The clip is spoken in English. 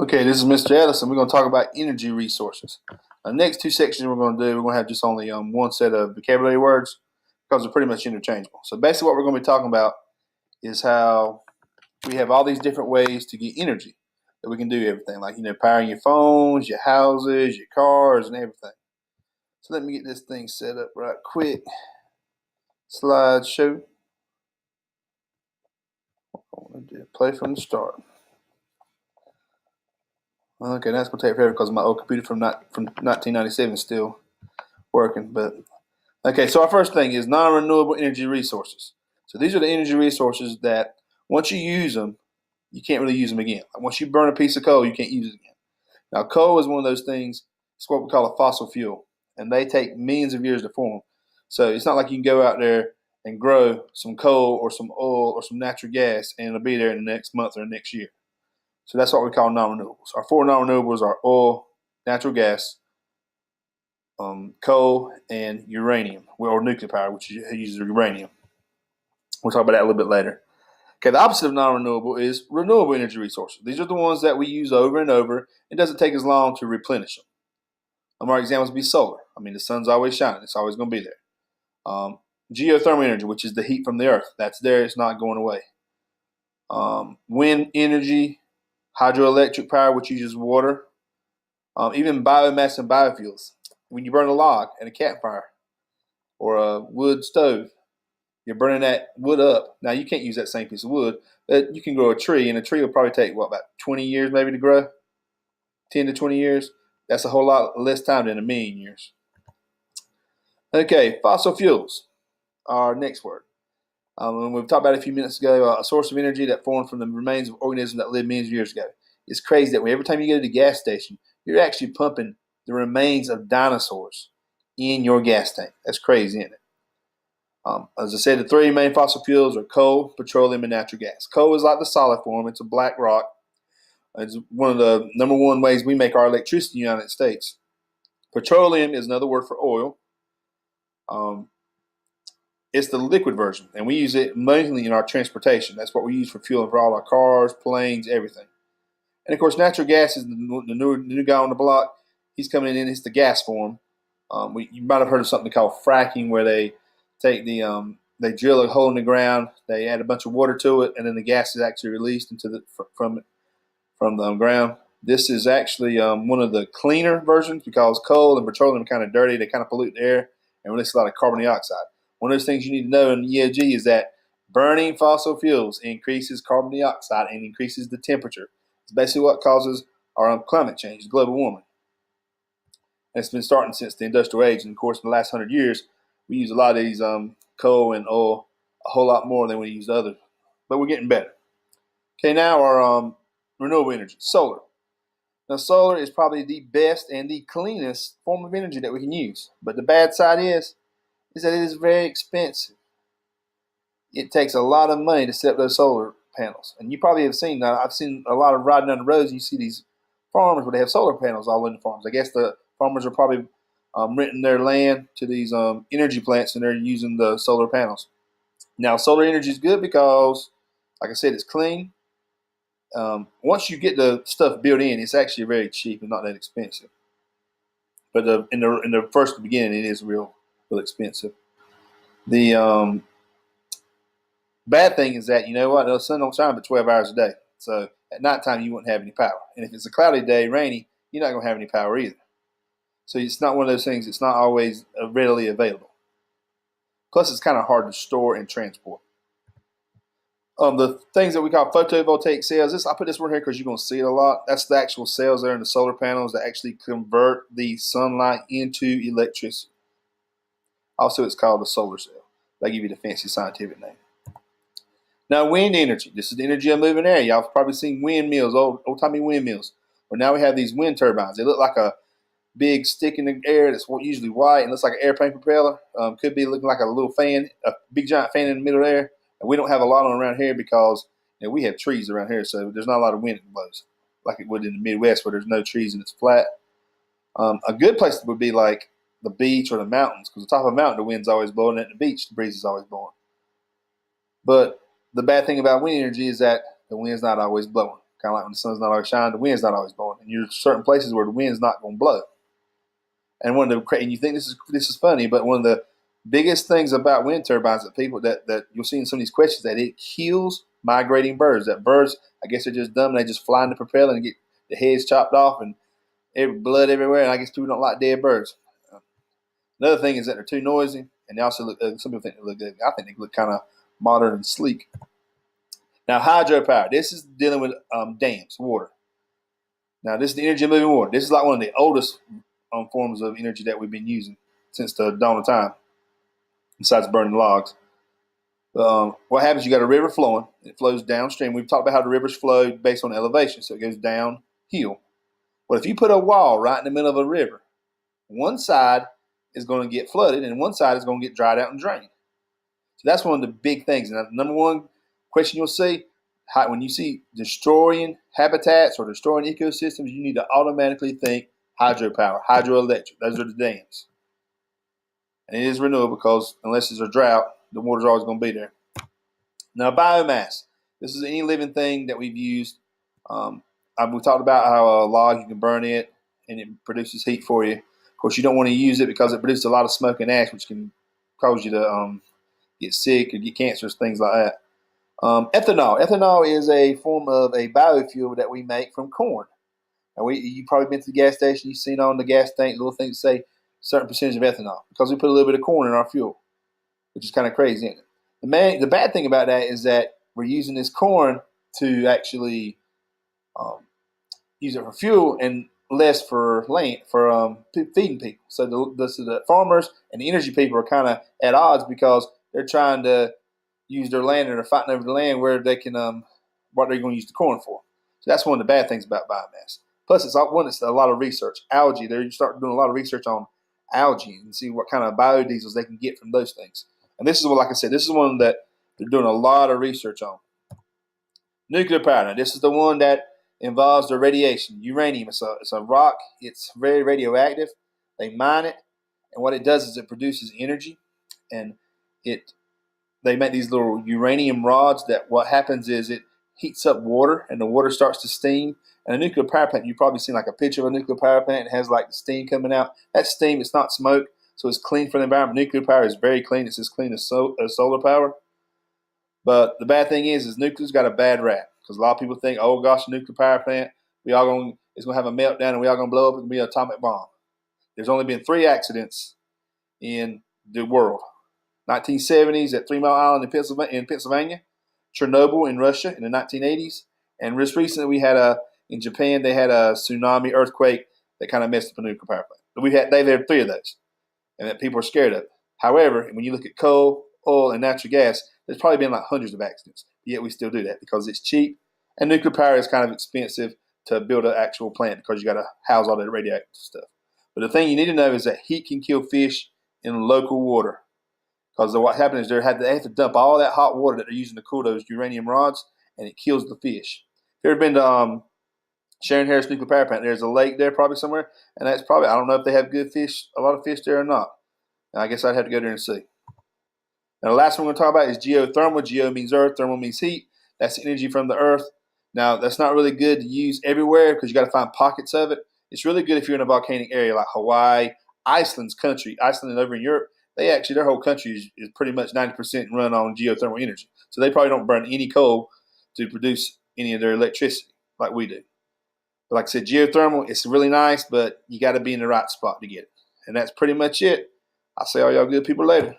Okay, this is Mr. Ellis, and we're going to talk about energy resources. The next two sections we're going to have just only one set of vocabulary words because they're pretty much interchangeable. So basically what we're going to be talking about is how we have all these different ways to get energy that we can do everything, like, powering your phones, your houses, your cars, and everything. So let me get this thing set up right quick. Slideshow. I want to do play from the start. Okay, that's going to take forever because my old computer from 1997 is still working. But okay, so our first thing is non-renewable energy resources. So these are the energy resources that once you use them, you can't really use them again. Once you burn a piece of coal, you can't use it again. Now, coal is one of those things. It's what we call a fossil fuel, and they take millions of years to form. So it's not like you can go out there and grow some coal or some oil or some natural gas, and it'll be there in the next month or the next year. So that's what we call non-renewables. Our four non-renewables are oil, natural gas, coal, and uranium, or nuclear power, which uses uranium. We'll talk about that a little bit later. Okay, the opposite of non-renewable is renewable energy resources. These are the ones that we use over and over. It doesn't take as long to replenish them. Our examples would be solar. I mean, the sun's always shining. It's always going to be there. Geothermal energy, which is the heat from the earth. That's there. It's not going away. Wind energy, hydroelectric power, which uses water. Even biomass and biofuels. When you burn a log in a campfire or a wood stove, you're burning that wood up. Now, you can't use that same piece of wood, but you can grow a tree, and a tree will probably take, about 20 years maybe to grow? 10 to 20 years? That's a whole lot less time than a million years. Okay, fossil fuels, our next word. We've talked about it a few minutes ago, a source of energy that formed from the remains of organisms that lived millions of years ago. It's crazy that every time you go to the gas station, you're actually pumping the remains of dinosaurs in your gas tank. That's crazy, isn't it? As I said, the three main fossil fuels are coal, petroleum, and natural gas. Coal is like the solid form. It's a black rock. It's one of the number one ways we make our electricity in the United States. Petroleum is another word for oil. It's the liquid version, and we use it mainly in our transportation. That's what we use for fueling for all our cars, planes, everything. And, of course, natural gas is the new guy on the block. He's coming in. It's the gas form. You might have heard of something called fracking, where they take they drill a hole in the ground, they add a bunch of water to it, and then the gas is actually released from the ground. This is actually one of the cleaner versions because coal and petroleum are kind of dirty. They kind of pollute the air and release a lot of carbon dioxide. One of those things you need to know in EOG is that burning fossil fuels increases carbon dioxide and increases the temperature. It's basically what causes our climate change, global warming. And it's been starting since the industrial age, and of course, in the last 100 years, we use a lot of these coal and oil a whole lot more than we use others, but we're getting better. Okay, now our renewable energy, solar. Now, solar is probably the best and the cleanest form of energy that we can use, but the bad side is that it is very expensive. It takes a lot of money to set up those solar panels, and you probably have seen. I've seen a lot of riding down the roads. And you see these farmers where they have solar panels all in the farms. I guess the farmers are probably renting their land to these energy plants, and they're using the solar panels. Now, solar energy is good because, like I said, it's clean. Once you get the stuff built in, it's actually very cheap and not that expensive. But in the first beginning, it is real expensive. The bad thing is that, you know what, the sun don't shine but 12 hours a day. So at nighttime, you won't have any power. And if it's a cloudy day, rainy, you're not going to have any power either. So it's not one of those things. It's not always readily available. Plus, it's kind of hard to store and transport. The things that we call photovoltaic cells, I put this word here because you're going to see it a lot. That's the actual cells there in the solar panels that actually convert the sunlight into electricity. Also, it's called a solar cell. They give you the fancy scientific name. Now, wind energy. This is the energy of moving air. Y'all have probably seen windmills, old-timey windmills. Well, now we have these wind turbines. They look like a big stick in the air that's usually white and looks like an airplane propeller. Could be looking like a little fan, a big giant fan in the middle there. And we don't have a lot on around here because we have trees around here, so there's not a lot of wind that blows like it would in the Midwest where there's no trees and it's flat. A good place would be like the beach or the mountains, because the top of a mountain the wind's always blowing, and at the beach the breeze is always blowing. But the bad thing about wind energy is that the wind's not always blowing Kind of like when the sun's not always shining, the wind's not always blowing. And there's certain places where the wind's not going to blow. And and you think this is funny, but one of the biggest things about wind turbines that people that you'll see in some of these questions, that it kills migrating birds. That birds, I guess, they're just dumb and they just fly in the propeller and get the heads chopped off and blood everywhere. And I guess people don't like dead birds. Another thing is that they're too noisy, and they also look. Some people think they look good. I think they look kind of modern and sleek. Now, hydropower. This is dealing with dams, water. Now, this is the energy of moving water. This is like one of the oldest forms of energy that we've been using since the dawn of time, besides burning logs. What happens, you got a river flowing. It flows downstream. We've talked about how the rivers flow based on elevation, so it goes downhill. But if you put a wall right in the middle of a river, one side is going to get flooded and one side is going to get dried out and drained. So that's one of the big things. And the number one question you'll see, when you see destroying habitats or destroying ecosystems, you need to automatically think hydropower, hydroelectric. Those are the dams. And it is renewable because unless there's a drought, the water's always going to be there. Now, biomass. This is any living thing that we've used. We talked about how a log, you can burn it and it produces heat for you. Of course, you don't want to use it because it produces a lot of smoke and ash, which can cause you to get sick or get cancers, things like that. Ethanol. Ethanol is a form of a biofuel that we make from corn. And you've probably been to the gas station. You've seen on the gas tank little things that say certain percentage of ethanol because we put a little bit of corn in our fuel, which is kind of crazy, isn't it? The bad thing about that is that we're using this corn to actually use it for fuel and less for land, for feeding people. So the farmers and the energy people are kind of at odds because they're trying to use their land and they're fighting over the land where they can what they're going to use the corn for. So that's one of the bad things about biomass. Plus, it's a lot of research. Algae, they're starting doing a lot of research on algae and see what kind of biodiesels they can get from those things. And this is what, like I said, this is one that they're doing a lot of research on. Nuclear power. Now, this is the one that involves the radiation, uranium. It's a rock. It's very radioactive. They mine it, and what it does is it produces energy, and they make these little uranium rods that what happens is it heats up water, and the water starts to steam. And a nuclear power plant, you've probably seen like a picture of a nuclear power plant. It has like the steam coming out. That steam, it's not smoke, so it's clean for the environment. Nuclear power is very clean. It's as clean as solar power. But the bad thing is nuclear's got a bad rap because a lot of people think, oh gosh, nuclear power plant, it's gonna have a meltdown and we all gonna blow up. It's gonna be an atomic bomb. There's only been 3 accidents in the world: 1970s at 3 Mile Island in Pennsylvania, Chernobyl in Russia in the 1980s, and just recently we had in Japan they had a tsunami earthquake that kind of messed up a nuclear power plant. They've had 3 of those, and that people are scared of it. However, when you look at coal, oil, and natural gas, there's probably been like hundreds of accidents. Yet we still do that because it's cheap, and nuclear power is kind of expensive to build an actual plant because you got to house all that radioactive stuff. But the thing you need to know is that heat can kill fish in local water. Because what happens is they have to dump all that hot water that they're using to cool those uranium rods, and it kills the fish. If you've ever been to Sharon Harris Nuclear Power Plant, there's a lake there probably somewhere, and that's probably, I don't know if they have good fish, a lot of fish there or not. And I guess I'd have to go there and see. Now, the last one we're going to talk about is geothermal. Geo means earth, thermal means heat. That's energy from the earth. Now, that's not really good to use everywhere because you got to find pockets of it. It's really good if you're in a volcanic area like Hawaii, Iceland's country, Iceland over in Europe. Their whole country is pretty much 90% run on geothermal energy. So they probably don't burn any coal to produce any of their electricity like we do. But like I said, geothermal, it's really nice, but you got to be in the right spot to get it. And that's pretty much it. I'll see all y'all good people later.